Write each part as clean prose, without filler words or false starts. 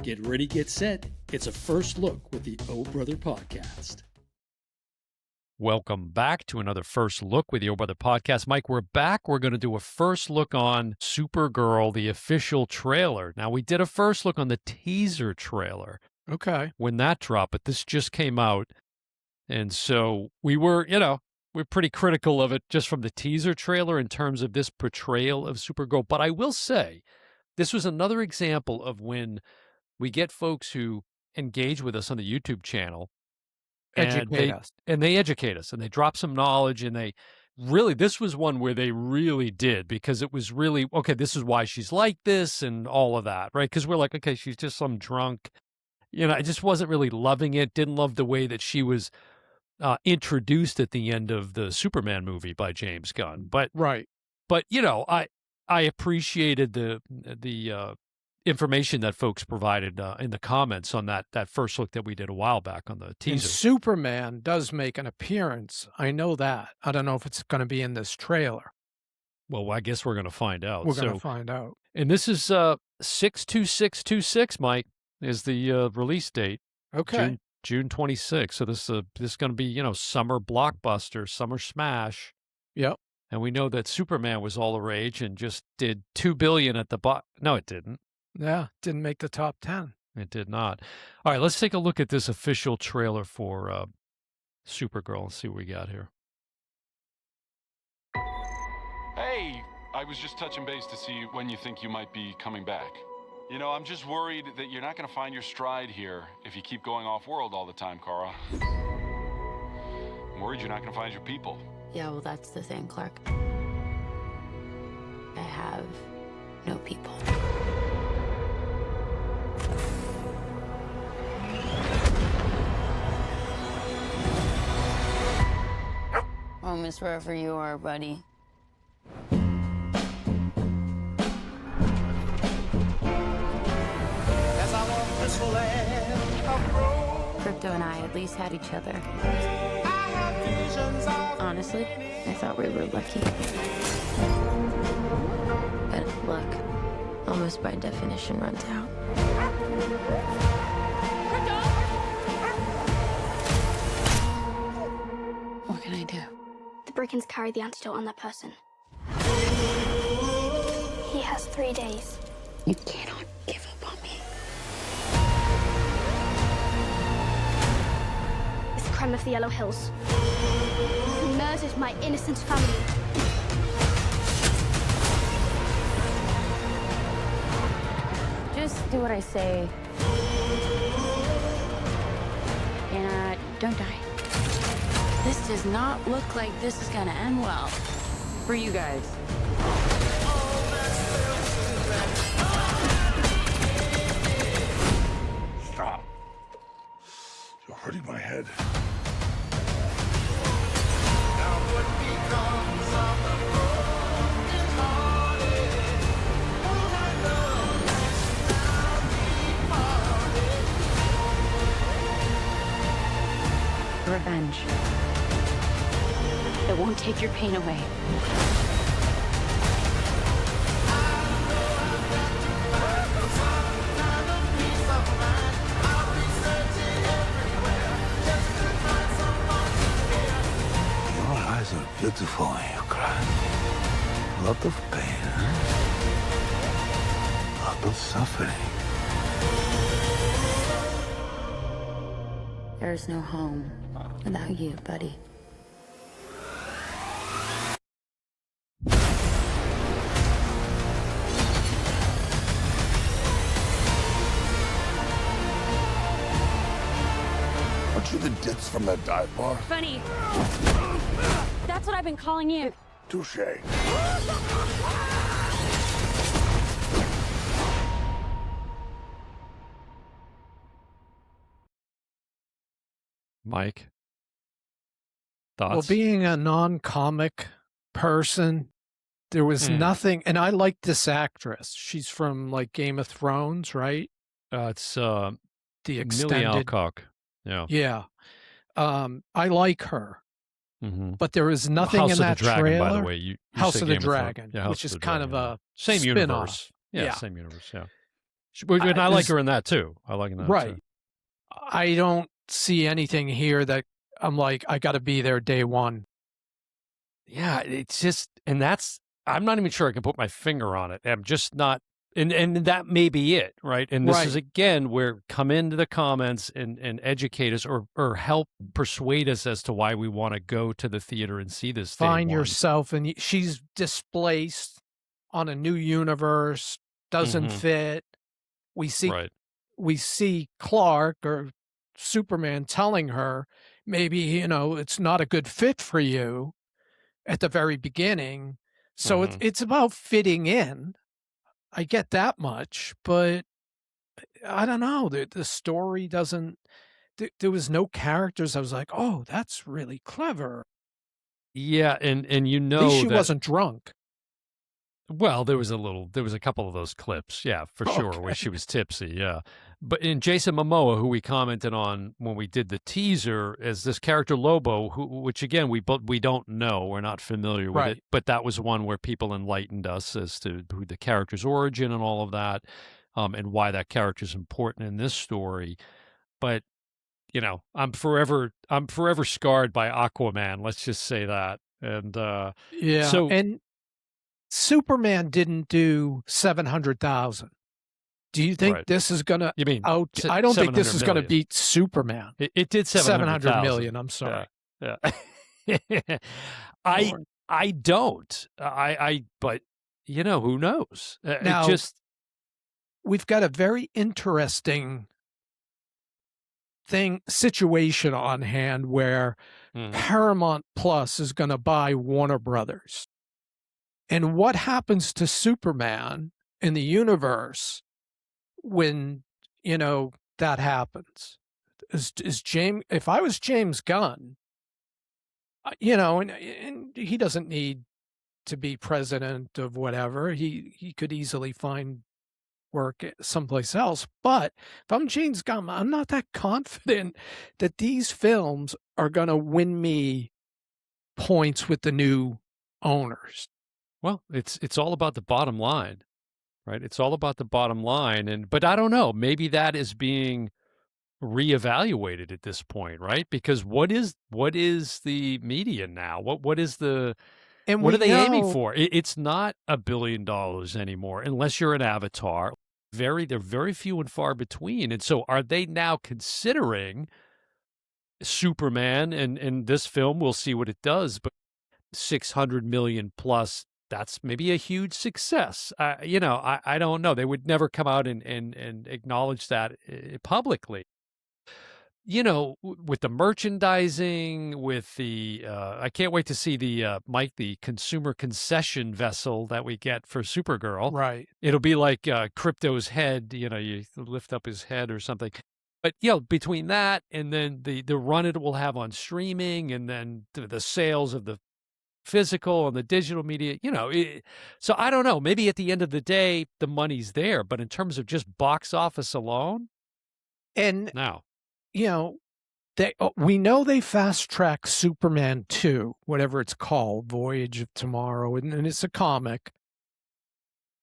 Get ready, get set. It's a first look with the Oh Brother podcast. Welcome back to another First Look with the Oh Brother podcast. Mike, we're back. We're going to do a first look on Supergirl, the official trailer. Now, we did a first look on the teaser trailer. Okay. When that dropped, but this just came out. And so we were, we're pretty critical of it just from the teaser trailer in terms of this portrayal of Supergirl. But I will say, this was another example of when we get folks who engage with us on the YouTube channel. Educate us. And they educate us and they drop some knowledge and they really, this was one where they really did, because it was really, okay, this is why she's like this and all of that, right? Because we're like, okay, she's just some drunk, I just wasn't really loving it. Didn't love the way that she was introduced at the end of the Superman movie by James Gunn. But, right. But, I appreciated the information that folks provided in the comments on that first look that we did a while back on the teaser. And Superman does make an appearance. I know that. I don't know if it's going to be in this trailer. Well, I guess we're going to find out. We're going to find out. And this is 6/26/26, Mike, is the release date. Okay. June 26th. So this is going to be, summer blockbuster, summer smash. Yep. And we know that Superman was all the rage and just did $2 billion at the No, it didn't. Yeah, didn't make the top 10. It did not. All right, let's take a look at this official trailer for Supergirl and see what we got here. Hey, I was just touching base to see when you think you might be coming back. I'm just worried that you're not going to find your stride here if you keep going off-world all the time, Kara. I'm worried you're not going to find your people. Yeah, well, that's the thing, Clark. I have no people. Home is wherever you are, buddy. Krypto and I at least had each other. Honestly, I thought we were lucky. But luck, almost by definition, runs out. What can I do? The Brickens carry the antidote on that person. He has 3 days. You cannot give up on me. It's the crime of the Yellow Hills. He murdered my innocent family. Just do what I say. And don't die. This does not look like this is gonna end well for you guys. Stop. You're hurting my head. Revenge. It won't take your pain away. Your eyes are beautiful when you cry. A lot of pain, huh? A lot of suffering. There's no home without you, buddy. Aren't you the ditz from that dive bar? Funny. That's what I've been calling you. Touche. Mike, Well, thoughts? being a non-comic person, there was nothing, and I like this actress. She's from like Game of Thrones, right? It's The Millie extended. Alcock. Yeah. Yeah. I like her, Mm-hmm. but there was nothing House in of the that Dragon, trailer. by the way. You House say of the Game Thrones. Dragon, Yeah, House which of is the kind of Dragon, a same spin-off. universe. Yeah, Yeah. same universe. Yeah. And I like there's- her in that too. I like her in that right. too. I don't see anything here that I'm like, I got to be there day one. Yeah, it's just, and that's, I'm not even sure I can put my finger on it. I'm just not, and that may be it, right? And this is Right. again where come into the comments and educate us or help persuade us as to why we want to go to the theater and see this. Find day one. yourself, and she's displaced on a new universe, doesn't fit. We see Right. we see Clark or Superman telling her, maybe, you know, it's not a good fit for you at the very beginning. So it's about fitting in. I get that much, but I don't know. The story doesn't, there was no characters. I was like, oh, that's really clever. Yeah, and you At know least she that, wasn't drunk. well, there was a couple of those clips, yeah, for sure, where Okay. she was tipsy, yeah. But in Jason Momoa, who we commented on when we did the teaser, as this character Lobo, which again we don't know, we're not familiar with Right. it, but that was one where people enlightened us as to who the character's origin and all of that, and why that character's important in this story. But you know, I'm forever scarred by Aquaman. Let's just say that, and Yeah. so And Superman didn't do 700,000. Do you think right. this is going to You mean I don't think this 700 is going to million. beat Superman. It did 700 million. I'm sorry. Yeah. I don't. But you know, who knows? Now- It just We've got a very interesting situation on hand where Paramount Plus is going to buy Warner Brothers. And what happens to Superman in the universe when, you know, that happens? Is James, if I was James Gunn, you know, and he doesn't need to be president of whatever, he could easily find work someplace else. But if I'm James Gunn, I'm not that confident that these films are going to win me points with the new owners. well, it's all about the bottom line, right? It's all about the bottom line, but I don't know. Maybe that is being reevaluated at this point, right? Because what is the median now? What is the And what we are they aiming know- for? It's not $1 billion anymore, unless you're an Avatar. They're very few and far between. And so, are they now considering Superman and this film? We'll see what it does, but 600 million plus. That's maybe a huge success. You know, I don't know. They would never come out and acknowledge that publicly. You know, with the merchandising, with the I can't wait to see the Mike, the consumer concession vessel that we get for Supergirl. Right. It'll be like Crypto's head. You know, you lift up his head or something. But you know, between that and then the run it will have on streaming, and then the sales of the physical and the digital media, you know, so I don't know. Maybe at the end of the day, the money's there, but in terms of just box office alone, And, no. you know, we know they fast track Superman 2, whatever it's called, Voyage of Tomorrow, and it's a comic.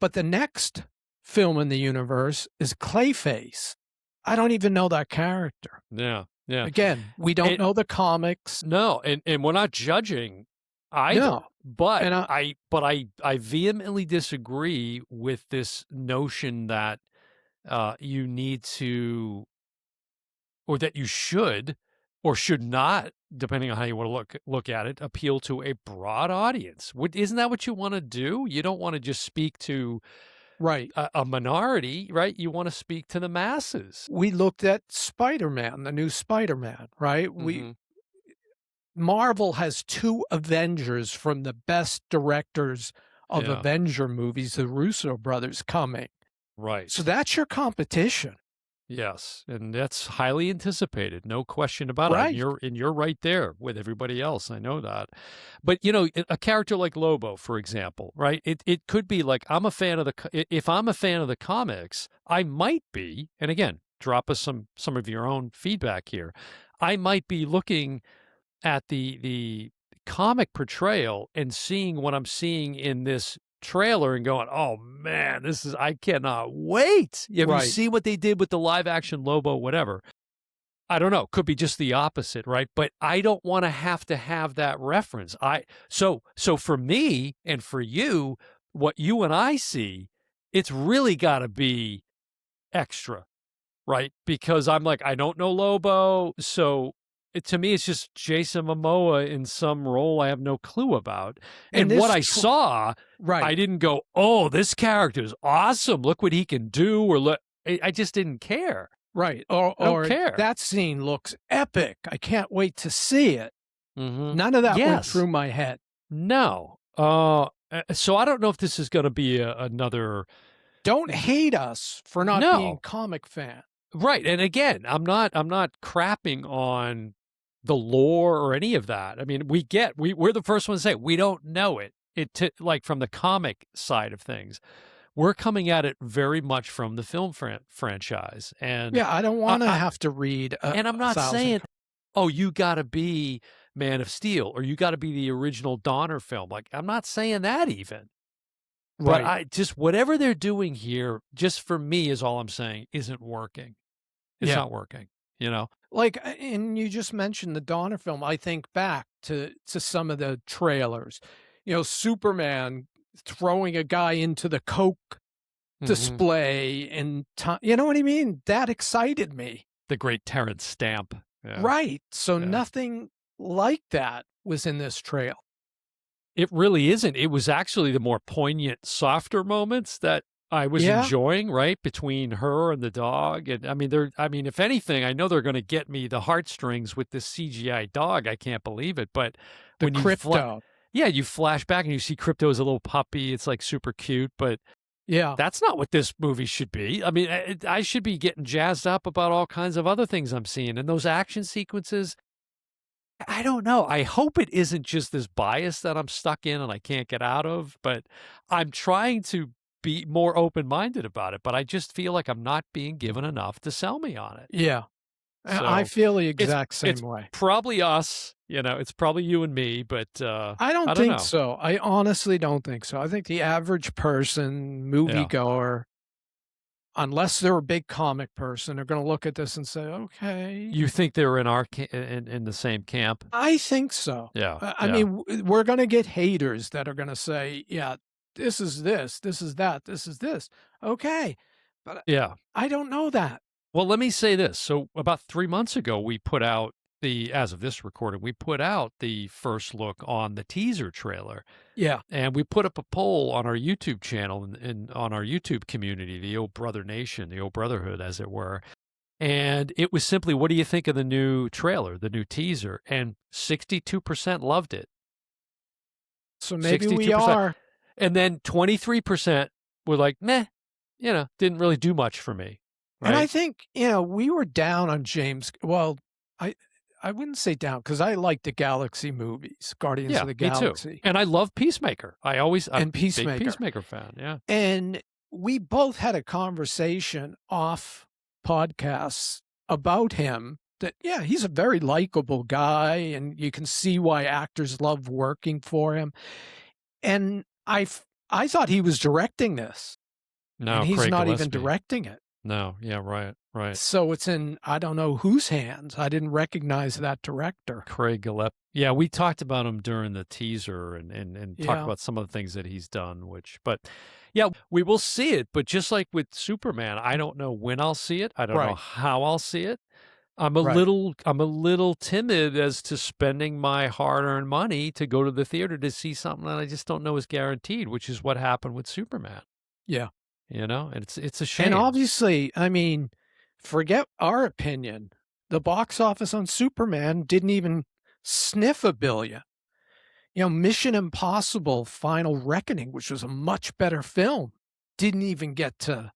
But the next film in the universe is Clayface. I don't even know that character. Yeah, yeah. Again, we don't know the comics. No, and we're not judging either. No. But And I vehemently disagree with this notion that you need to, or that you should or should not, depending on how you want to look at it, appeal to a broad audience. Isn't that what you want to do? You don't want to just speak to Right. a minority, right? You want to speak to the masses. We looked at Spider-Man, the new Spider-Man, right? Mhm. Marvel has 2 Avengers from the best directors of Yeah. Avenger movies, the Russo brothers, coming. Right. So that's your competition. Yes, and that's highly anticipated, no question about Right. it. You're right there with everybody else. I know that, but you know, a character like Lobo, for example, right? It could be like if I'm a fan of the comics, I might be, and again, drop us some of your own feedback here. I might be looking at the comic portrayal and seeing what I'm seeing in this trailer and going, oh man, I cannot wait. Have you seen what they did with the live action Lobo, whatever? I don't know. Could be just the opposite, right? But I don't want to have that reference. So for me and for you, what you and I see, it's really got to be extra, right? Because I'm like, I don't know Lobo, so to me, it's just Jason Momoa in some role I have no clue about. And what I saw, I didn't go, oh, this character is awesome. Look what he can do. Or I just didn't care. Right. I don't care. That scene looks epic. I can't wait to see it. Mm-hmm. None of that went through my head. No. So I don't know if this is going to be another. Don't hate us for not being comic fan. Right. And again, I'm not crapping on the lore or any of that. I mean, we're the first ones to say we don't know it. Like from the comic side of things, we're coming at it very much from the film franchise. And yeah, I don't want to have to read. And I'm not saying, oh, you got to be Man of Steel or you got to be the original Donner film. Like, I'm not saying that even. But I just, whatever they're doing here, just for me is all I'm saying, isn't working. It's not working, you know? Like, and you just mentioned the Donner film. I think back to some of the trailers, you know, Superman throwing a guy into the Coke display and, you know what I mean? That excited me. The great Terrence Stamp. Yeah. Right. So nothing like that was in this trail. It really isn't. It was actually the more poignant, softer moments that I was enjoying, right? Between her and the dog. And I mean, if anything, I know they're going to get me the heartstrings with this CGI dog. I can't believe it. But when Krypto. you flash back and you see Krypto as a little puppy, it's like super cute. But yeah, that's not what this movie should be. I mean, I should be getting jazzed up about all kinds of other things I'm seeing. And those action sequences, I don't know. I hope it isn't just this bias that I'm stuck in and I can't get out of. But I'm trying to be more open-minded about it, but I just feel like I'm not being given enough to sell me on it. Yeah. So I feel the exact same way. Probably us, you know, it's probably you and me, but I don't think so. I honestly don't think so. I think the average person, moviegoer, unless they're a big comic person, are going to look at this and say, okay. You think they're in in the same camp? I think so. Yeah. I mean, we're going to get haters that are going to say, yeah, this is this is that, this is this. Okay. But I don't know that. Well, let me say this. So about 3 months ago, we put out as of this recording, we put out the first look on the teaser trailer. Yeah. And we put up a poll on our YouTube channel and on our YouTube community, the old brother nation, the old brotherhood, as it were. And it was simply, what do you think of the new trailer, the new teaser? And 62% loved it. So maybe 62%. we are. And then 23% were like, meh, you know, didn't really do much for me. Right? And I think, you know, we were down on James. Well, I wouldn't say down because I like the Galaxy movies, Guardians of the Galaxy. Me too. And I love Peacemaker. I'm Peacemaker. Big Peacemaker fan, yeah. And we both had a conversation off podcasts about him that, yeah, he's a very likable guy and you can see why actors love working for him. And I thought he was directing this. No, and he's Craig not Gillespie. even directing it. No, yeah, right. So it's in, I don't know whose hands. I didn't recognize that director. Craig Gillespie. Yeah, we talked about him during the teaser and talked about some of the things that he's done, but yeah, we will see it. But just like with Superman, I don't know when I'll see it. I don't know how I'll see it. I'm a little timid as to spending my hard-earned money to go to the theater to see something that I just don't know is guaranteed, which is what happened with Superman. Yeah. You know, and it's a shame. And obviously, I mean, forget our opinion. The box office on Superman didn't even sniff $1 billion. You know, Mission Impossible Final Reckoning, which was a much better film, didn't even get to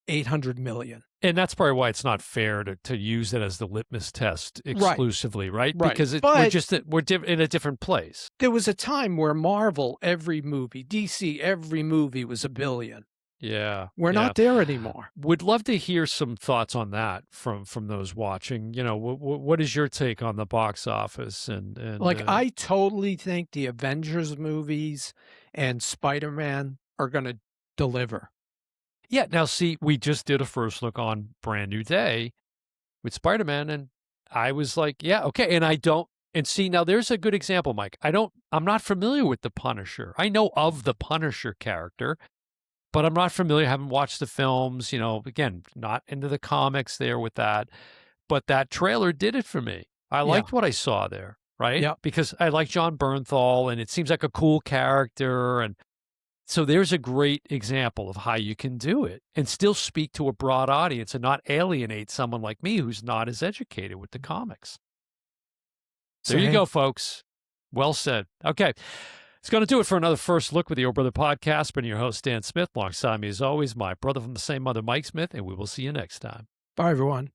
800 million. And that's probably why it's not fair to use it as the litmus test exclusively, right? Because we're in a different place. There was a time where Marvel, every movie, DC, every movie was $1 billion. Yeah. We're yeah. not there anymore. Would love to hear some thoughts on that from those watching. You know, what is your take on the box office? And Like, I totally think the Avengers movies and Spider-Man are going to deliver. yeah. Now, see, we just did a first look on Brand New Day with Spider-Man, and I was like, yeah, okay. And I don't. And see, now there's a good example, Mike. I'm not familiar with the Punisher. I know of the Punisher character, but I'm not familiar. I haven't watched the films, you know, again, not into the comics there with that. But that trailer did it for me. I liked what I saw there, right? Yeah. Because I like John Bernthal, and it seems like a cool character. And so there's a great example of how you can do it and still speak to a broad audience and not alienate someone like me who's not as educated with the comics. There you go, folks. Well said. Okay. It's going to do it for another First Look with the Oh Brother podcast. Been your host, Dan Smith. Alongside me, as always, my brother from the same mother, Mike Smith, and we will see you next time. Bye, everyone.